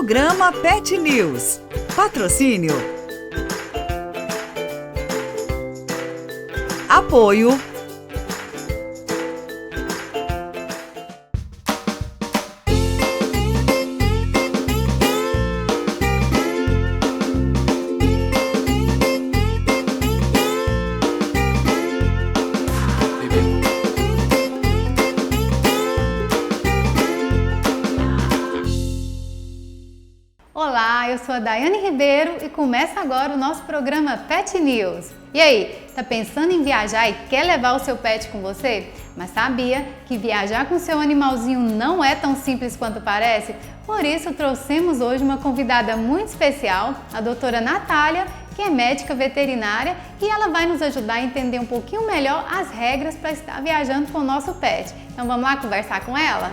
Programa Pet News. Patrocínio. Apoio. Olá, eu sou a Daiane Ribeiro e começa agora o nosso programa Pet News. E aí, tá pensando em viajar e quer levar o seu pet com você? Mas sabia que viajar com seu animalzinho não é tão simples quanto parece? Por isso trouxemos hoje uma convidada muito especial, a doutora Natália, que é médica veterinária, e ela vai nos ajudar a entender um pouquinho melhor as regras para estar viajando com o nosso pet. Então vamos lá conversar com ela?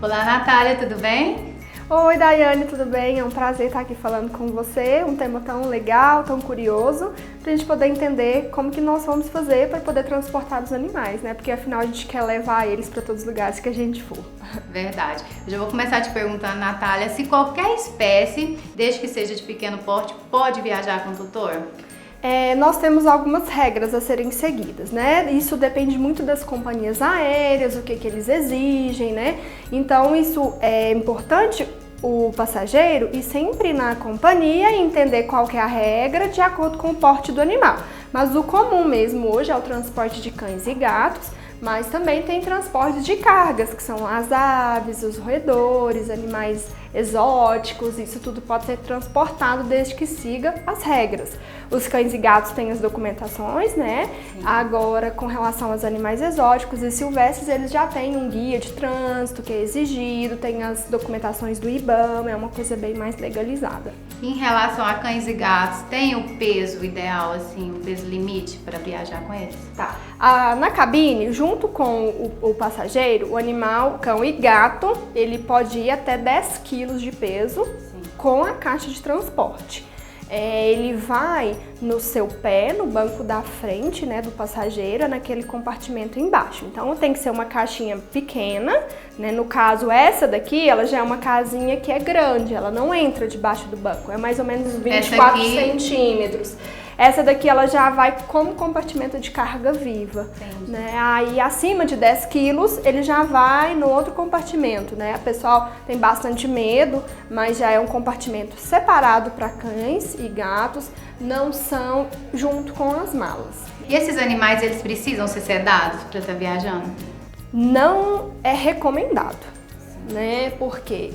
Olá, Natália, tudo bem? Oi, Daiane, tudo bem? É um prazer estar aqui falando com você, um tema tão legal, tão curioso, para a gente poder entender como que nós vamos fazer para poder transportar os animais, né? Porque afinal a gente quer levar eles para todos os lugares que a gente for. Verdade. Eu já vou começar te perguntando, Natália, se qualquer espécie, desde que seja de pequeno porte, pode viajar com o tutor? Nós temos algumas regras a serem seguidas, né? Isso depende muito das companhias aéreas, o que eles exigem, né? Então isso é importante o passageiro ir sempre na companhia e entender qual que é a regra de acordo com o porte do animal. Mas o comum mesmo hoje é o transporte de cães e gatos, mas também tem transportes de cargas, que são as aves, os roedores, animais exóticos, isso tudo pode ser transportado desde que siga as regras. Os cães e gatos têm as documentações, né? Sim. Agora, com relação aos animais exóticos e silvestres, eles já têm um guia de trânsito que é exigido, tem as documentações do IBAMA, é uma coisa bem mais legalizada. Em relação a cães e gatos, tem o peso ideal, assim, o peso limite para viajar com eles? Tá. Na cabine, junto com o passageiro, o animal, cão e gato, ele pode ir até 10 quilos de peso. Sim. Com a caixa de transporte. Ele vai no seu pé, no banco da frente, né, do passageiro, naquele compartimento embaixo. Então tem que ser uma caixinha pequena, né? No caso essa daqui, ela já é uma casinha que é grande, ela não entra debaixo do banco, é mais ou menos 24 centímetros. Essa daqui ela já vai como compartimento de carga viva, né? Aí acima de 10 quilos ele já vai no outro compartimento, né? O pessoal tem bastante medo, mas já é um compartimento separado para cães e gatos, não são junto com as malas. E esses animais, eles precisam ser sedados para estar viajando? Não é recomendado, né? Porque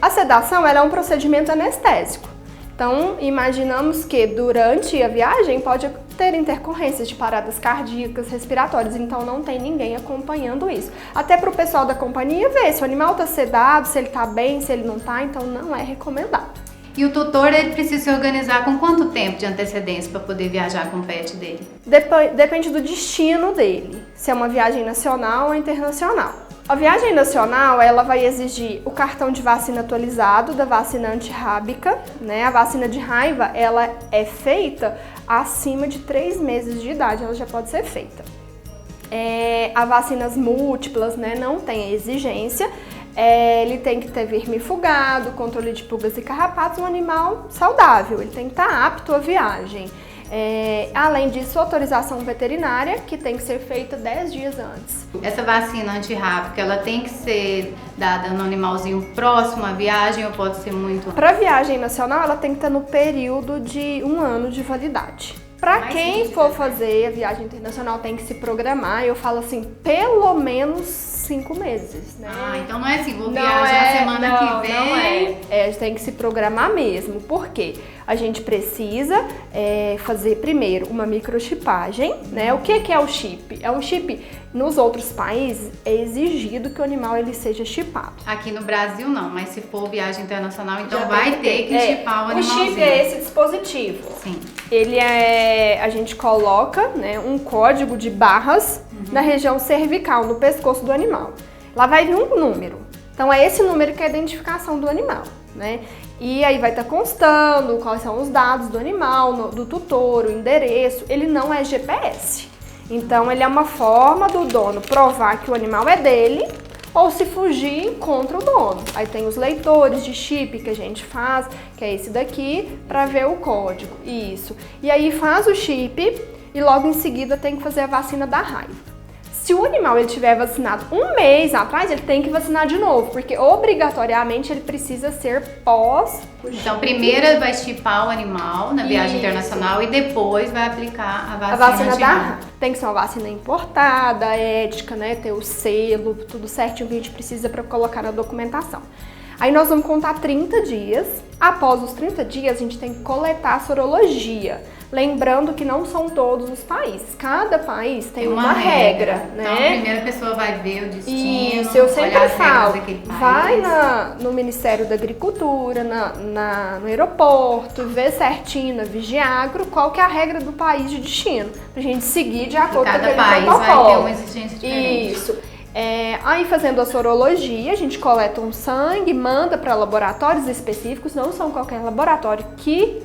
a sedação ela é um procedimento anestésico. Então, imaginamos que durante a viagem pode ter intercorrências de paradas cardíacas, respiratórias, então não tem ninguém acompanhando isso. Até para o pessoal da companhia ver se o animal está sedado, se ele está bem, se ele não está, então não é recomendado. E o tutor, ele precisa se organizar com quanto tempo de antecedência para poder viajar com o pet dele? Depende do destino dele, se é uma viagem nacional ou internacional. A viagem nacional, ela vai exigir o cartão de vacina atualizado da vacina antirrábica, né? A vacina de raiva, ela é feita acima de 3 meses de idade, ela já pode ser feita. As vacinas múltiplas, né, não tem exigência. Ele tem que ter vermifugado, controle de pulgas e carrapatos, um animal saudável, ele tem que estar apto à viagem. Além disso, autorização veterinária, que tem que ser feita 10 dias antes. Essa vacina antirrábica, ela tem que ser dada no animalzinho próximo à viagem ou pode ser muito... Para viagem nacional, ela tem que estar no período de 1 ano de validade. Para quem for fazer a viagem internacional, tem que se programar, eu falo assim, pelo menos 5 meses, né? Então não é assim, vou viajar semana que vem. Não é. Tem que se programar mesmo. Por quê? A gente precisa fazer primeiro uma microchipagem, né? O que é o chip? É um chip, nos outros países, é exigido que o animal ele seja chipado. Aqui no Brasil não, mas se for viagem internacional, então vai ter que chipar o animalzinho. O chip é esse dispositivo. Sim. Ele a gente coloca, né, um código de barras na região cervical, no pescoço do animal. Lá vai vir um número. Então é esse número que é a identificação do animal, né? E aí vai estar constando quais são os dados do animal, do tutor, o endereço. Ele não é GPS. Então ele é uma forma do dono provar que o animal é dele, ou se fugir, encontra o dono. Aí tem os leitores de chip que a gente faz, que é esse daqui, para ver o código. Isso. E aí faz o chip e logo em seguida tem que fazer a vacina da raiva. Se o animal ele tiver vacinado um mês atrás, ele tem que vacinar de novo, porque obrigatoriamente ele precisa ser pós. Então, primeiro vai chipar o animal na viagem internacional e depois vai aplicar a vacina da raiva. Tem que ser uma vacina importada, ética, né? Ter o selo, tudo certinho que a gente precisa para colocar na documentação. Aí nós vamos contar 30 dias. Após os 30 dias, a gente tem que coletar a sorologia. Lembrando que não são todos os países. Cada país tem uma regra, né? Então, a primeira pessoa vai ver o destino, isso, eu sempre olhar as regras falo. daquele país. Vai no Ministério da Agricultura, no aeroporto, ver certinho na Vigiagro qual que é a regra do país de destino. Pra gente seguir de acordo com aquele protocolo. Cada país vai ter uma exigência diferente. Isso. Aí fazendo a sorologia, a gente coleta um sangue, manda para laboratórios específicos, não são qualquer laboratório que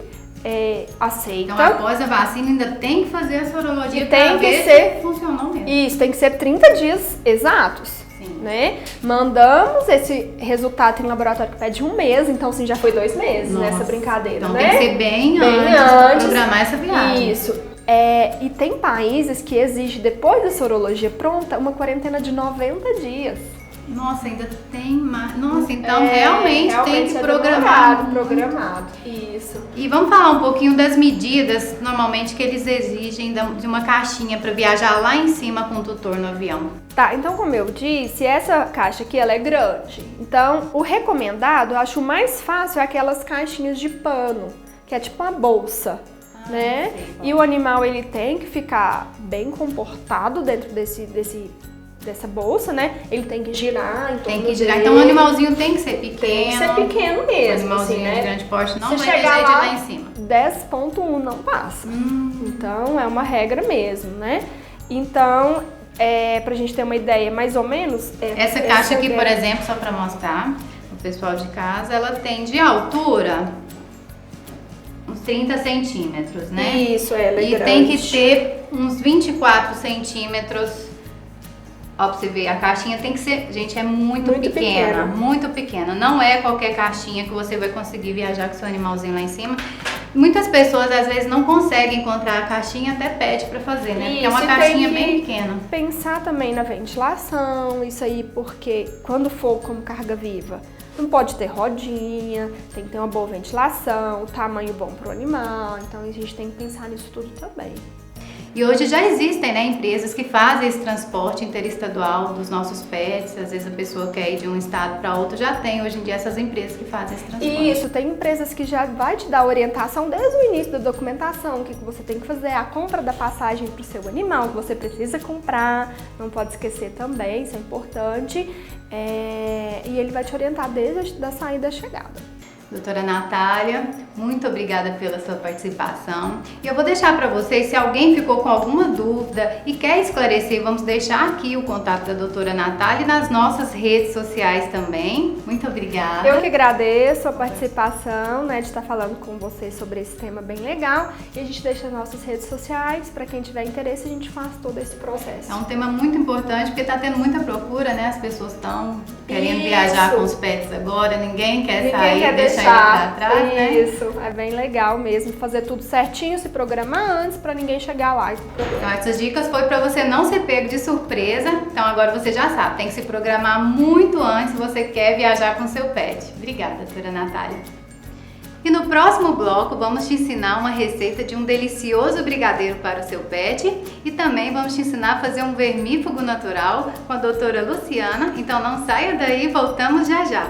aceita. Então após a vacina ainda tem que fazer a sorologia para ver se funcionou mesmo. Isso, tem que ser 30 dias exatos. Sim. Né? Mandamos esse resultado em laboratório que pede um mês, então assim já foi 2 meses. Nossa, nessa brincadeira, então né? Tem que ser bem antes de programar essa viagem. Isso. E tem países que exigem, depois da sorologia pronta, uma quarentena de 90 dias. Nossa, ainda tem mais. Nossa, então realmente tem que programado. Isso. E vamos falar um pouquinho das medidas, normalmente, que eles exigem de uma caixinha para viajar lá em cima com o tutor no avião. Tá, então como eu disse, essa caixa aqui ela é grande. Então, o recomendado, eu acho mais fácil é aquelas caixinhas de pano, que é tipo uma bolsa. Né? E o animal ele tem que ficar bem comportado dentro dessa bolsa, né? Ele tem que girar em torno Tem que girar. dele. Então o animalzinho tem que ser pequeno. Tem que ser pequeno mesmo. O animalzinho assim, né? de grande porte não Se vai chegar ter jeito lá em cima. 10.1 não passa. Então é uma regra mesmo, né? Então, pra gente ter uma ideia mais ou menos... Essa caixa aqui, por exemplo, só para mostrar o pessoal de casa, ela tem de altura uns 30 centímetros, né? Isso, ela é E grande. tem que ter uns 24 centímetros. Ó, pra você ver, a caixinha tem que ser, gente, é muito pequena, muito pequena. Não é qualquer caixinha que você vai conseguir viajar com seu animalzinho lá em cima. Muitas pessoas, às vezes, não conseguem encontrar a caixinha, até pede pra fazer, né? Porque é uma caixinha bem pequena. Pensar também na ventilação, isso aí, porque quando for como carga viva, não pode ter rodinha, tem que ter uma boa ventilação, tamanho bom para o animal, então a gente tem que pensar nisso tudo também. E hoje já existem, né, empresas que fazem esse transporte interestadual dos nossos pets. Às vezes a pessoa quer ir de um estado para outro, já tem hoje em dia essas empresas que fazem esse transporte. Isso, tem empresas que já vai te dar orientação desde o início da documentação, o que você tem que fazer, a compra da passagem para o seu animal, que você precisa comprar, não pode esquecer também, isso é importante, e ele vai te orientar desde a saída e a chegada. Doutora Natália, muito obrigada pela sua participação. E eu vou deixar para vocês, se alguém ficou com alguma dúvida e quer esclarecer, vamos deixar aqui o contato da doutora Natália e nas nossas redes sociais também. Muito obrigada. Eu que agradeço a participação, né, de estar falando com vocês sobre esse tema bem legal. E a gente deixa as nossas redes sociais, para quem tiver interesse, a gente faz todo esse processo. É um tema muito importante, porque está tendo muita procura, né? As pessoas estão querendo viajar com os pets agora, ninguém quer sair, deixar pra trás, né? Isso, é bem legal mesmo, fazer tudo certinho, se programar antes pra ninguém chegar lá. Então essas dicas foi pra você não ser pego de surpresa, então agora você já sabe, tem que se programar muito antes se você quer viajar com seu pet. Obrigada, doutora Natália. E no próximo bloco vamos te ensinar uma receita de um delicioso brigadeiro para o seu pet e também vamos te ensinar a fazer um vermífugo natural com a doutora Luciana, então não saia daí, voltamos já já.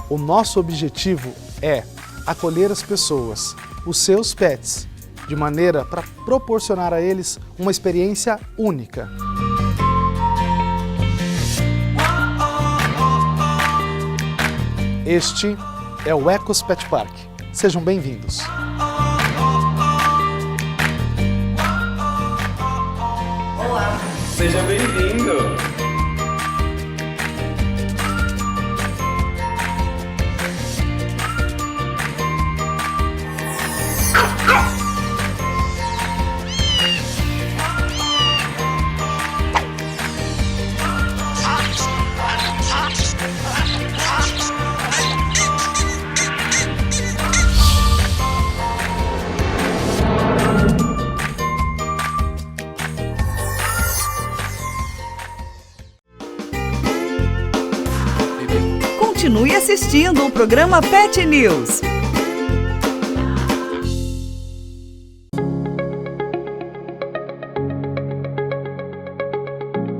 O nosso objetivo é acolher as pessoas, os seus pets, de maneira para proporcionar a eles uma experiência única. Este é o Ecos Pet Park. Sejam bem-vindos. Olá! Seja bem-vindo! Continue assistindo o programa Pet News.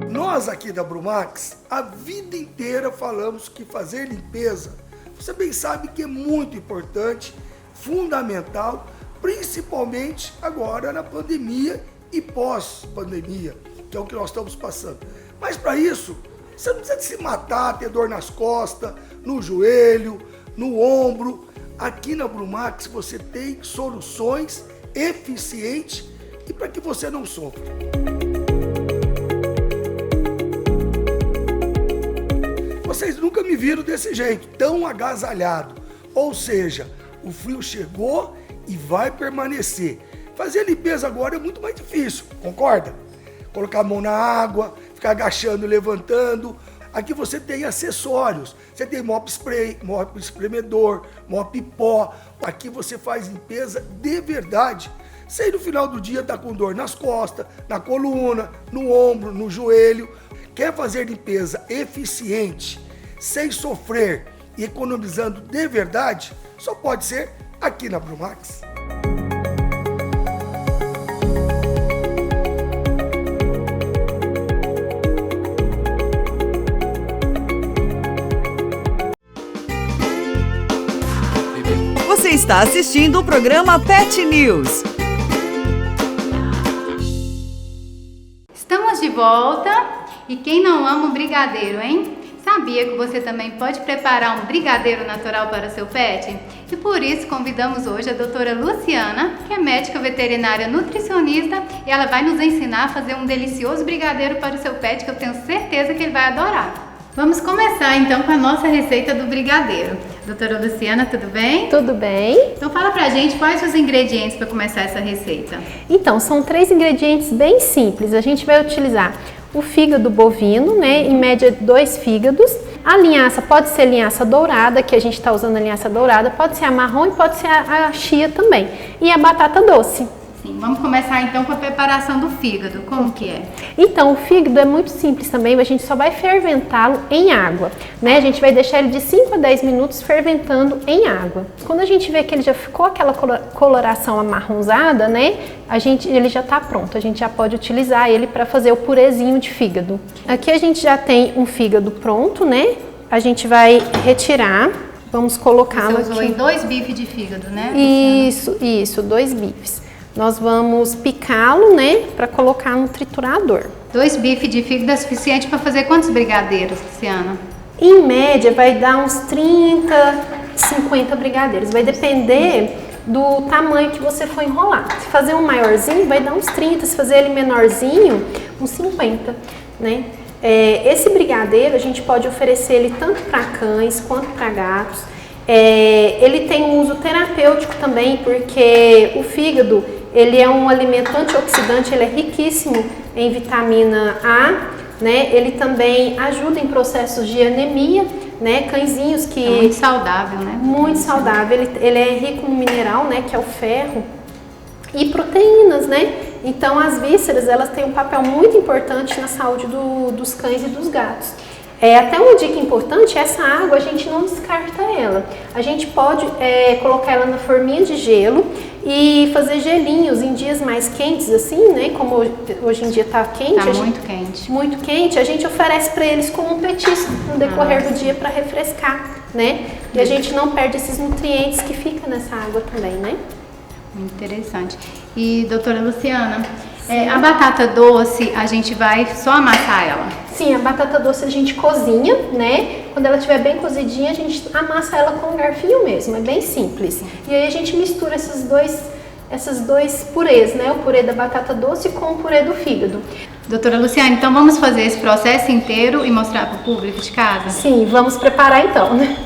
Nós aqui da Brumax, a vida inteira falamos que fazer limpeza, você bem sabe que é muito importante, fundamental, principalmente agora na pandemia e pós-pandemia, que é o que nós estamos passando. Mas para isso, você não precisa se matar, ter dor nas costas, no joelho, no ombro. Aqui na Brumax você tem soluções eficientes e para que você não sofra. Vocês nunca me viram desse jeito, tão agasalhado. Ou seja, o frio chegou e vai permanecer. Fazer a limpeza agora é muito mais difícil, concorda? Colocar a mão na água, ficar agachando e levantando. Aqui você tem acessórios, você tem mop spray, mop espremedor, mop pó. Aqui você faz limpeza de verdade, sem no final do dia estar com dor nas costas, na coluna, no ombro, no joelho. Quer fazer limpeza eficiente, sem sofrer e economizando de verdade? Só pode ser aqui na Brumax. Você está assistindo o programa Pet News. Estamos de volta e quem não ama um brigadeiro, hein? Sabia que você também pode preparar um brigadeiro natural para o seu pet? E por isso convidamos hoje a doutora Luciana, que é médica veterinária nutricionista, e ela vai nos ensinar a fazer um delicioso brigadeiro para o seu pet, que eu tenho certeza que ele vai adorar. Vamos começar então com a nossa receita do brigadeiro. Doutora Luciana, tudo bem? Tudo bem? Então fala pra gente quais os ingredientes para começar essa receita. Então, são 3 ingredientes bem simples. A gente vai utilizar o fígado bovino, né? Em média 2 fígados. A linhaça pode ser linhaça dourada, que a gente está usando a linhaça dourada, pode ser a marrom e pode ser a chia também. E a batata doce. Sim, vamos começar então com a preparação do fígado. Como que é? Então, o fígado é muito simples também, a gente só vai ferventá-lo em água, né? A gente vai deixar ele de 5 a 10 minutos ferventando em água. Quando a gente vê que ele já ficou aquela coloração amarronzada, né? Ele já está pronto, a gente já pode utilizar ele para fazer o purezinho de fígado. Aqui a gente já tem um fígado pronto, né? A gente vai retirar, vamos colocá-lo aqui. Você usou aí 2 bifes de fígado, né? Isso, 2 bifes. Nós vamos picá-lo, né, para colocar no triturador. 2 bifes de fígado é suficiente para fazer quantos brigadeiros, Luciana? Em média, vai dar uns 30, 50 brigadeiros. Vai depender do tamanho que você for enrolar. Se fazer um maiorzinho, vai dar uns 30. Se fazer ele menorzinho, uns 50, né? Esse brigadeiro, a gente pode oferecer ele tanto para cães quanto para gatos. Ele tem um uso terapêutico também, porque o fígado, ele é um alimento antioxidante, ele é riquíssimo em vitamina A, né? Ele também ajuda em processos de anemia, né? Cãezinhos que... É muito saudável, né? Muito saudável, ele é rico no mineral, né? Que é o ferro, e proteínas, né? Então as vísceras, elas têm um papel muito importante na saúde dos cães e dos gatos. Até uma dica importante, essa água a gente não descarta ela. A gente pode colocar ela na forminha de gelo e fazer gelinhos em dias mais quentes, assim, né? Como hoje em dia tá quente. Tá muito quente. Muito quente, a gente oferece para eles como um petisco no decorrer do dia para refrescar, né? E a gente não perde esses nutrientes que ficam nessa água também, né? Interessante. E, doutora Luciana, a batata doce, a gente vai só amassar ela? Sim, a batata doce a gente cozinha, né? Quando ela estiver bem cozidinha, a gente amassa ela com um garfinho mesmo, é bem simples. E aí a gente mistura esses dois purês, né? O purê da batata doce com o purê do fígado. Doutora Luciane, então vamos fazer esse processo inteiro e mostrar para o público de casa? Sim, vamos preparar então, né?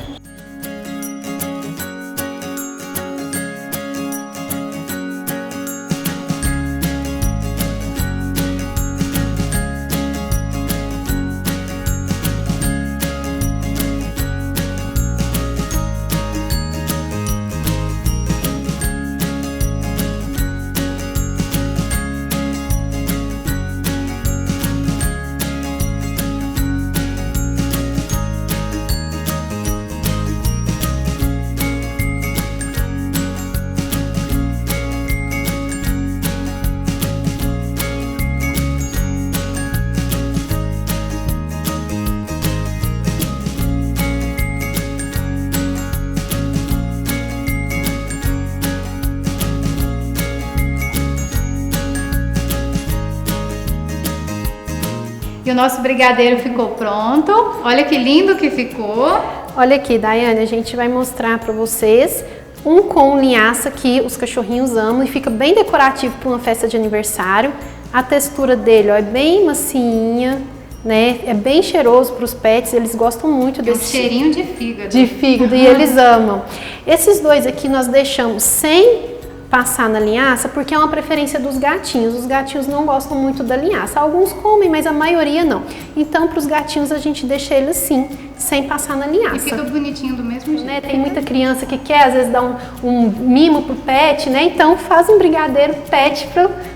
E o nosso brigadeiro ficou pronto. Olha que lindo que ficou. Olha aqui, Daiane, a gente vai mostrar para vocês um com linhaça que os cachorrinhos amam e fica bem decorativo para uma festa de aniversário. A textura dele, ó, é bem macinha, né? É bem cheiroso para os pets, eles gostam muito desse cheirinho de fígado. De fígado, e eles amam. Esses dois aqui nós deixamos sem passar na linhaça porque é uma preferência dos gatinhos. Os gatinhos não gostam muito da linhaça. Alguns comem, mas a maioria não. Então, para os gatinhos a gente deixa eles assim, sem passar na linhaça. E fica bonitinho do mesmo jeito. Né? Tem muita criança que quer, às vezes, dar um mimo pro pet, né? Então faz um brigadeiro pet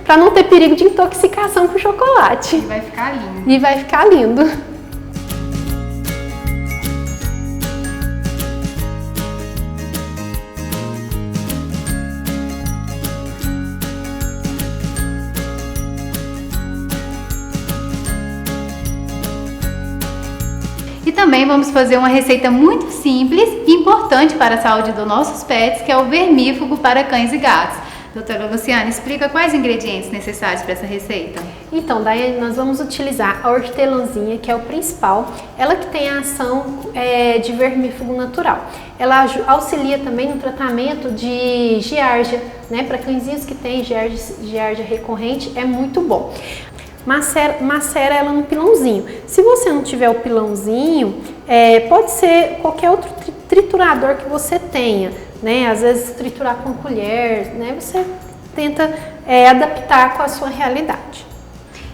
para não ter perigo de intoxicação com chocolate. E vai ficar lindo. E vai ficar lindo. E também vamos fazer uma receita muito simples e importante para a saúde dos nossos pets, que é o vermífugo para cães e gatos. Doutora Luciane, explica quais ingredientes necessários para essa receita. Então, Daiane, nós vamos utilizar a hortelãzinha, que é o principal. Ela que tem a ação de vermífugo natural. Ela auxilia também no tratamento de giardia, né? Para cãezinhos que têm giardia recorrente, é muito bom. Macera ela no pilãozinho. Se você não tiver o pilãozinho, pode ser qualquer outro triturador que você tenha, né? Às vezes triturar com colher, né? Você tenta adaptar com a sua realidade.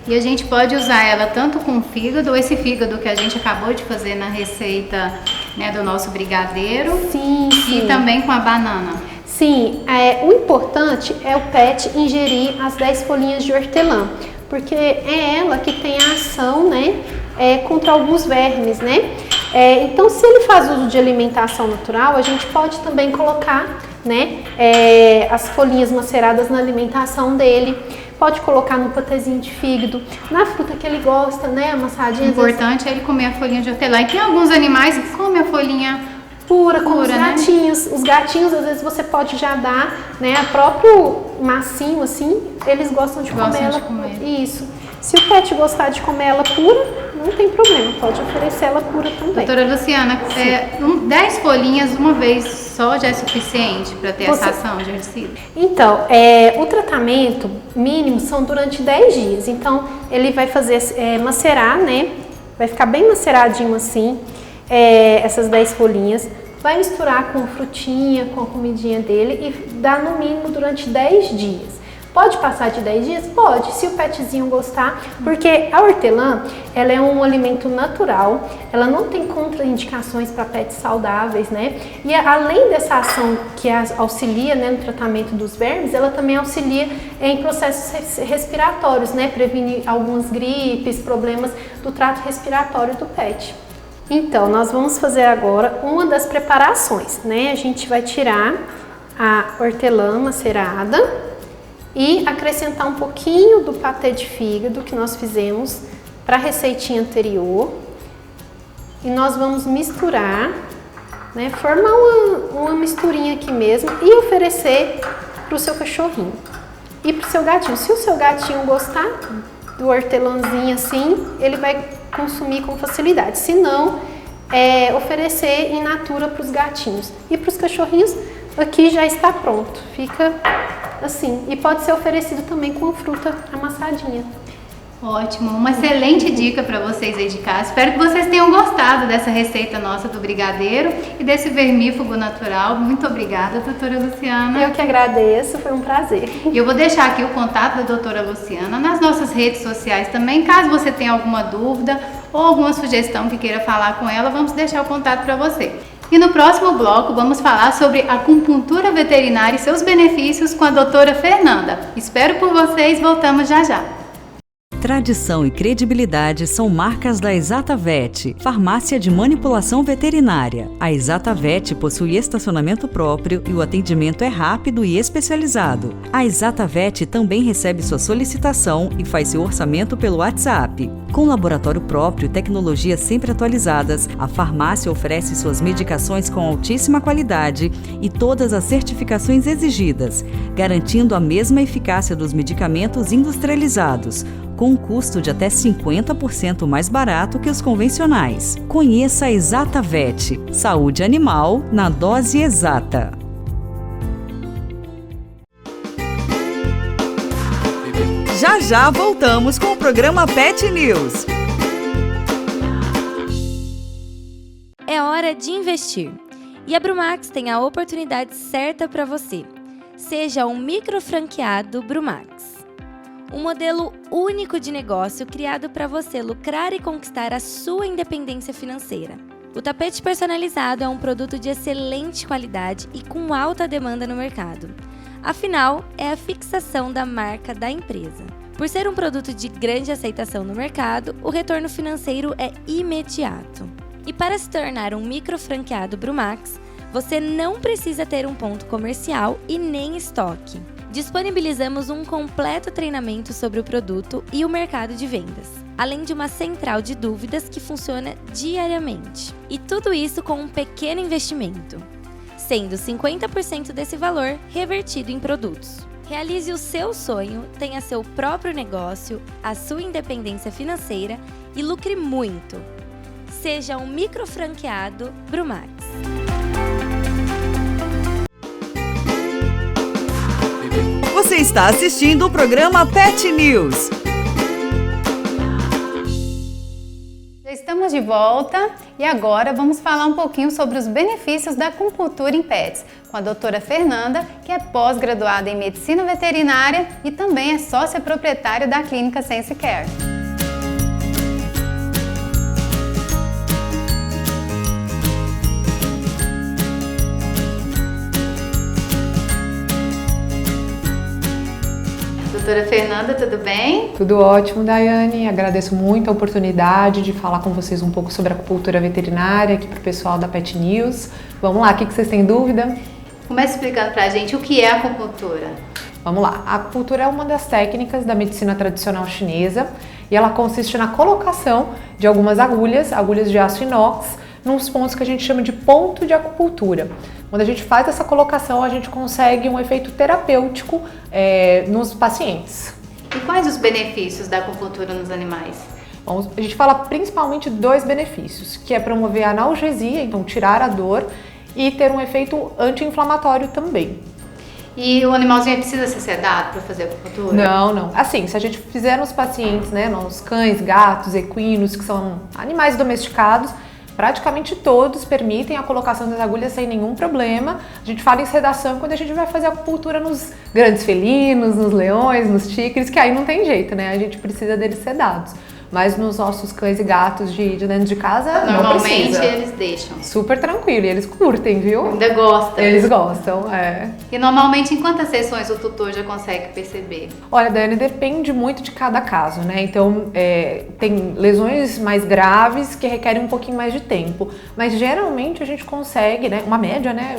E a gente pode usar ela tanto com fígado, ou esse fígado que a gente acabou de fazer na receita, né, do nosso brigadeiro. Sim, sim. E também com a banana. Sim, o importante é o pet ingerir as 10 folhinhas de hortelã, porque é ela que tem a ação, né, contra alguns vermes, né? Então, se ele faz uso de alimentação natural, a gente pode também colocar, né, as folhinhas maceradas na alimentação dele. Pode colocar no patezinho de fígado, na fruta que ele gosta, né, amassadinha. O importante é ele comer a folhinha de hortelã. E tem alguns animais que comem a folhinha pura, como os né? gatinhos. Os gatinhos, às vezes, você pode já dar, né, a próprio massinho, assim, eles gostam de comer ela. Isso. Se o pet gostar de comer ela pura, não tem problema, pode oferecer ela pura também. Doutora Luciana, 10 folhinhas uma vez só já é suficiente para ter essa ação de herbicida? Então, o tratamento mínimo são durante 10 dias. Então, ele vai fazer macerar, né? Vai ficar bem maceradinho assim, essas 10 folhinhas. Vai misturar com frutinha, com a comidinha dele e dá no mínimo durante 10 dias. Pode passar de 10 dias? Pode, se o petzinho gostar, porque a hortelã, ela é um alimento natural, ela não tem contraindicações para pets saudáveis, né? E além dessa ação que auxilia, né, no tratamento dos vermes, ela também auxilia em processos respiratórios, né? Prevenir algumas gripes, problemas do trato respiratório do pet. Então, nós vamos fazer agora uma das preparações, né? A gente vai tirar a hortelã macerada e acrescentar um pouquinho do patê de fígado que nós fizemos para a receitinha anterior. E nós vamos misturar, né, formar uma misturinha aqui mesmo e oferecer para o seu cachorrinho e para o seu gatinho. Se o seu gatinho gostar do hortelãzinho assim, ele vai consumir com facilidade. Se não, oferecer in natura para os gatinhos. E para os cachorrinhos, aqui já está pronto. Fica assim, e pode ser oferecido também com fruta amassadinha. Ótimo, uma excelente dica para vocês aí de casa. Espero que vocês tenham gostado dessa receita nossa do brigadeiro e desse vermífugo natural. Muito obrigada, doutora Luciana. Eu que agradeço, foi um prazer. E eu vou deixar aqui o contato da doutora Luciana nas nossas redes sociais também. Caso você tenha alguma dúvida ou alguma sugestão que queira falar com ela, vamos deixar o contato para você. E no próximo bloco vamos falar sobre a acupuntura veterinária e seus benefícios com a doutora Fernanda. Espero por vocês, voltamos já já. Tradição e credibilidade são marcas da ExataVet, farmácia de manipulação veterinária. A ExataVet possui estacionamento próprio e o atendimento é rápido e especializado. A ExataVet também recebe sua solicitação e faz seu orçamento pelo WhatsApp. Com laboratório próprio e tecnologias sempre atualizadas, a farmácia oferece suas medicações com altíssima qualidade e todas as certificações exigidas, garantindo a mesma eficácia dos medicamentos industrializados, com um custo de até 50% mais barato que os convencionais. Conheça a ExataVet, saúde animal na dose exata. Já já voltamos com o programa Pet News. É hora de investir. E a Brumax tem a oportunidade certa para você. Seja um microfranqueado Brumax. Um modelo único de negócio criado para você lucrar e conquistar a sua independência financeira. O tapete personalizado é um produto de excelente qualidade e com alta demanda no mercado. Afinal, é a fixação da marca da empresa. Por ser um produto de grande aceitação no mercado, o retorno financeiro é imediato. E para se tornar um microfranqueado Brumax, você não precisa ter um ponto comercial e nem estoque. Disponibilizamos um completo treinamento sobre o produto e o mercado de vendas, além de uma central de dúvidas que funciona diariamente. E tudo isso com um pequeno investimento, sendo 50% desse valor revertido em produtos. Realize o seu sonho, tenha seu próprio negócio, a sua independência financeira e lucre muito. Seja um microfranqueado Brumax. Você está assistindo o programa Pet News. Já estamos de volta e agora vamos falar um pouquinho sobre os benefícios da acupuntura em pets com a doutora Fernanda, que é pós-graduada em medicina veterinária e também é sócia proprietária da clínica Sense Care. Doutora Fernanda, tudo bem? Tudo ótimo, Daiane. Agradeço muito a oportunidade de falar com vocês um pouco sobre a acupuntura veterinária aqui para o pessoal da Pet News. Vamos lá, o que vocês têm dúvida? Comece explicando para a gente o que é a acupuntura. Vamos lá. A acupuntura é uma das técnicas da medicina tradicional chinesa e ela consiste na colocação de algumas agulhas de aço inox, nos pontos que a gente chama de ponto de acupuntura. Quando a gente faz essa colocação, a gente consegue um efeito terapêutico nos pacientes. E quais os benefícios da acupuntura nos animais? Bom, a gente fala principalmente de dois benefícios, que é promover a analgesia, então tirar a dor, e ter um efeito anti-inflamatório também. E o animalzinho precisa ser sedado para fazer acupuntura? Não. Assim, se a gente fizer nos pacientes, né, nos cães, gatos, equinos, que são animais domesticados, praticamente todos permitem a colocação das agulhas sem nenhum problema. A gente fala em sedação quando a gente vai fazer acupuntura nos grandes felinos, nos leões, nos tigres, que aí não tem jeito, né? A gente precisa deles sedados. Mas nos nossos cães e gatos de dentro de casa, não precisa. Normalmente eles deixam. Super tranquilo, e eles curtem, viu? Ainda gostam. Eles gostam, é. E normalmente em quantas sessões o tutor já consegue perceber? Olha, Dani, depende muito de cada caso, né? Então, tem lesões mais graves que requerem um pouquinho mais de tempo. Mas geralmente a gente consegue, né, uma média, né,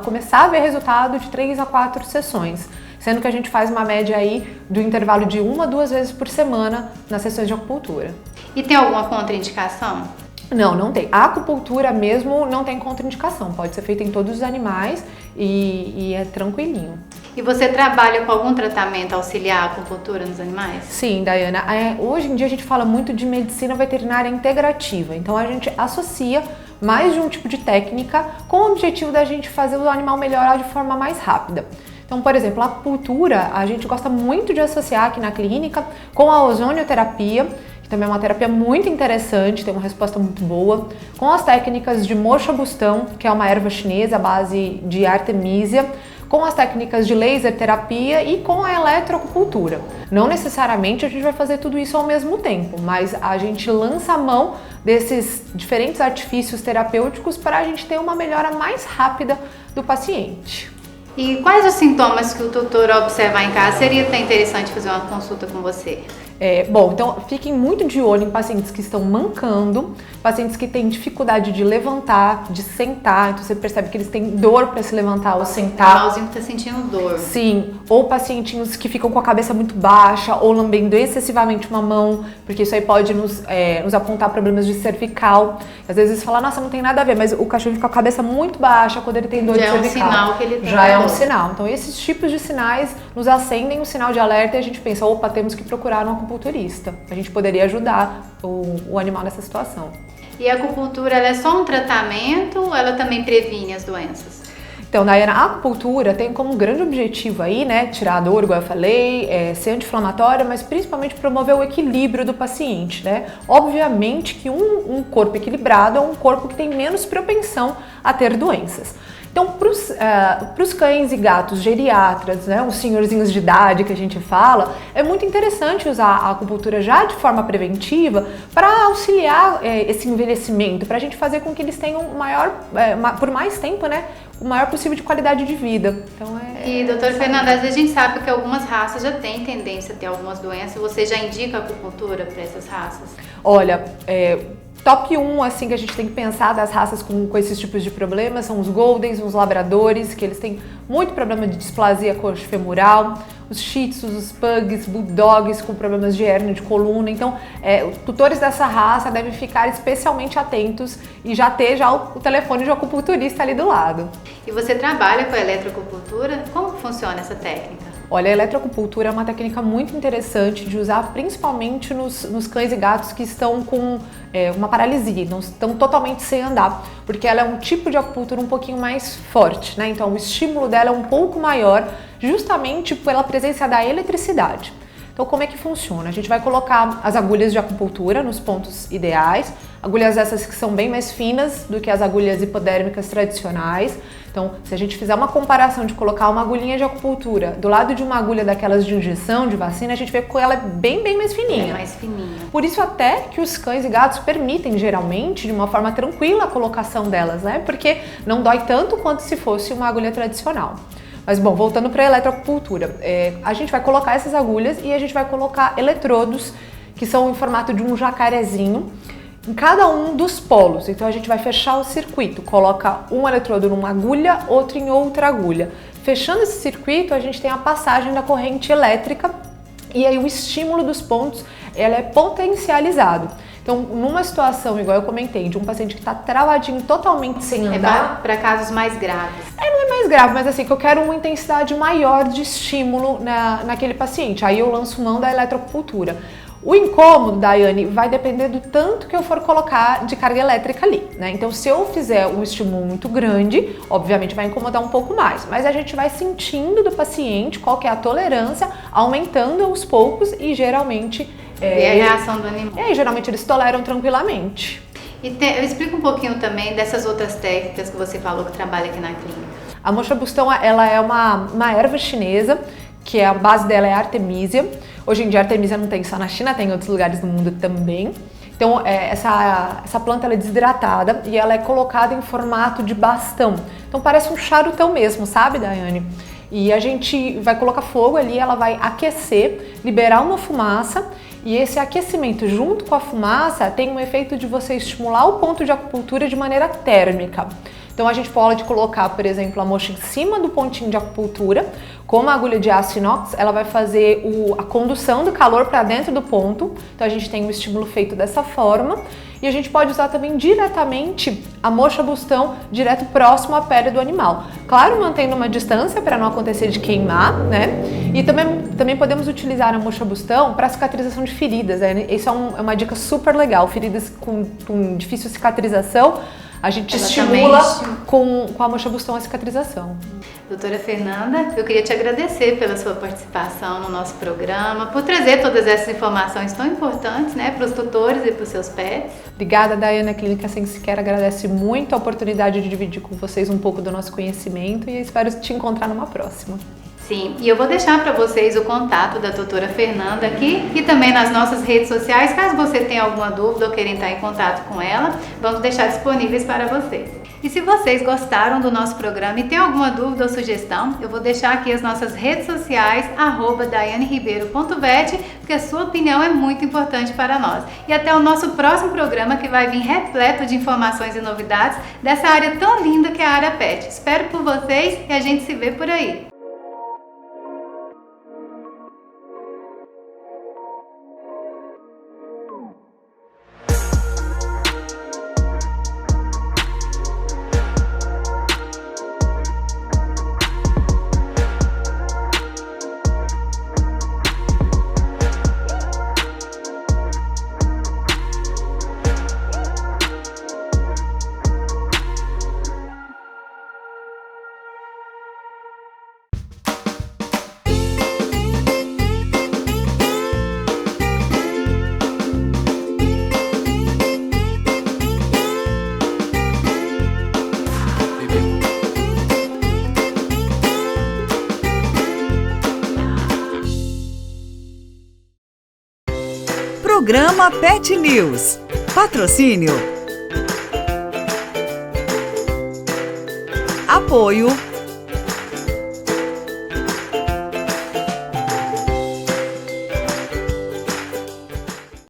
começar a ver resultado de 3 a 4 sessões. Sendo que a gente faz uma média aí do intervalo de 1 a 2 vezes por semana nas sessões de acupuntura. E tem alguma contraindicação? Não tem. A acupuntura mesmo não tem contraindicação, pode ser feita em todos os animais e é tranquilinho. E você trabalha com algum tratamento auxiliar à acupuntura nos animais? Sim, Daiana. Hoje em dia a gente fala muito de medicina veterinária integrativa, então a gente associa mais de um tipo de técnica com o objetivo da gente fazer o animal melhorar de forma mais rápida. Então Então, por exemplo, a acupuntura a gente gosta muito de associar aqui na clínica com a ozonioterapia, que também é uma terapia muito interessante, tem uma resposta muito boa, com as técnicas de moxa bustão, que é uma erva chinesa à base de artemisia, com as técnicas de laser terapia e com a eletroacupuntura. Não necessariamente a gente vai fazer tudo isso ao mesmo tempo, mas a gente lança a mão desses diferentes artifícios terapêuticos para a gente ter uma melhora mais rápida do paciente. E quais os sintomas que o tutor observar em casa? Seria até interessante fazer uma consulta com você. Bom, então fiquem muito de olho em pacientes que estão mancando, pacientes que têm dificuldade de levantar, de sentar, então você percebe que eles têm dor para se levantar ou sentar. O malzinho que está sentindo dor. Sim, ou pacientinhos que ficam com a cabeça muito baixa ou lambendo excessivamente uma mão, porque isso aí pode nos apontar problemas de cervical. Às vezes você fala, nossa, não tem nada a ver, mas o cachorro fica com a cabeça muito baixa quando ele tem dor de cervical. Já é um sinal que ele tem. Já é um sinal. Então esses tipos de sinais nos acendem o sinal de alerta e a gente pensa, opa, temos que procurar um acupunturista. A gente poderia ajudar o animal nessa situação. E a acupuntura, ela é só um tratamento ou ela também previne as doenças? Então, Dayana, a acupuntura tem como grande objetivo aí, né, tirar a dor, igual eu falei, ser anti-inflamatória, mas principalmente promover o equilíbrio do paciente, né? Obviamente que um corpo equilibrado é um corpo que tem menos propensão a ter doenças. Então, para os cães e gatos geriatras, né, os senhorzinhos de idade que a gente fala, é muito interessante usar a acupuntura já de forma preventiva para auxiliar esse envelhecimento, para a gente fazer com que eles tenham por mais tempo, né, o maior possível de qualidade de vida. Então, E, doutora Fernanda, às vezes a gente sabe que algumas raças já têm tendência a ter algumas doenças. Você já indica a acupuntura para essas raças? Olha, top 1, assim, que a gente tem que pensar das raças com esses tipos de problemas são os Goldens, os Labradores, que eles têm muito problema de displasia coxofemoral, os Shih Tzus, os Pugs, Bulldogs com problemas de hérnia de coluna. Então, os tutores dessa raça devem ficar especialmente atentos e já ter o telefone de um acupunturista ali do lado. E você trabalha com a eletroacupuntura? Como funciona essa técnica? Olha, a eletroacupuntura é uma técnica muito interessante de usar principalmente nos cães e gatos que estão com uma paralisia, não estão totalmente sem andar, porque ela é um tipo de acupuntura um pouquinho mais forte, né? Então o estímulo dela é um pouco maior, justamente pela presença da eletricidade. Então como é que funciona? A gente vai colocar as agulhas de acupuntura nos pontos ideais, agulhas essas que são bem mais finas do que as agulhas hipodérmicas tradicionais. Então, se a gente fizer uma comparação de colocar uma agulhinha de acupuntura do lado de uma agulha daquelas de injeção, de vacina, a gente vê que ela é bem mais fininha. É mais fininha. Por isso até que os cães e gatos permitem, geralmente, de uma forma tranquila a colocação delas, né? Porque não dói tanto quanto se fosse uma agulha tradicional. Mas bom, voltando para a eletroacupuntura, a gente vai colocar essas agulhas e a gente vai colocar eletrodos que são em formato de um jacarezinho em cada um dos polos. Então a gente vai fechar o circuito, coloca um eletrodo numa agulha, outro em outra agulha. Fechando esse circuito, a gente tem a passagem da corrente elétrica e aí o estímulo dos pontos ela é potencializado. Então, numa situação, igual eu comentei, de um paciente que está travadinho totalmente sem andar... para casos mais graves. Não é mais grave, mas assim, que eu quero uma intensidade maior de estímulo naquele paciente. Aí eu lanço mão da eletroacupuntura. O incômodo, Daiane, vai depender do tanto que eu for colocar de carga elétrica ali, né? Então, se eu fizer um estímulo muito grande, obviamente vai incomodar um pouco mais, mas a gente vai sentindo do paciente qual que é a tolerância, aumentando aos poucos e geralmente... Ver a reação do animal. Geralmente eles toleram tranquilamente. E explica um pouquinho também dessas outras técnicas que você falou que trabalha aqui na clínica. A moxa bustão, ela é uma erva chinesa, que a base dela é artemisia. Hoje em dia a artemisia não tem só na China, tem em outros lugares do mundo também. Então essa planta ela é desidratada e ela é colocada em formato de bastão. Então parece um charutão mesmo, sabe, Daiane? E a gente vai colocar fogo ali, ela vai aquecer, liberar uma fumaça e esse aquecimento junto com a fumaça tem um efeito de você estimular o ponto de acupuntura de maneira térmica. Então a gente pode colocar, por exemplo, a moxa em cima do pontinho de acupuntura, com uma agulha de aço inox, ela vai fazer a condução do calor para dentro do ponto, então a gente tem um estímulo feito dessa forma, e a gente pode usar também diretamente a moxa bustão direto próximo à pele do animal. Claro, mantendo uma distância para não acontecer de queimar, né? E também podemos utilizar a moxa bustão para cicatrização de feridas, né? Isso é uma dica super legal, feridas com difícil cicatrização, a gente estimula com a moxa bustão a cicatrização. Doutora Fernanda, eu queria te agradecer pela sua participação no nosso programa, por trazer todas essas informações tão importantes, né, para os tutores e para os seus pets. Obrigada, Daiane. A Clínica Sem Sequer agradece muito a oportunidade de dividir com vocês um pouco do nosso conhecimento e espero te encontrar numa próxima. Sim, e eu vou deixar para vocês o contato da doutora Fernanda aqui e também nas nossas redes sociais, caso você tenha alguma dúvida ou queira entrar em contato com ela, vamos deixar disponíveis para vocês. E se vocês gostaram do nosso programa e tem alguma dúvida ou sugestão, eu vou deixar aqui as nossas redes sociais, @daianeribeiro.vet, porque a sua opinião é muito importante para nós. E até o nosso próximo programa, que vai vir repleto de informações e novidades dessa área tão linda que é a área pet. Espero por vocês e a gente se vê por aí. Programa Pet News. Patrocínio. Apoio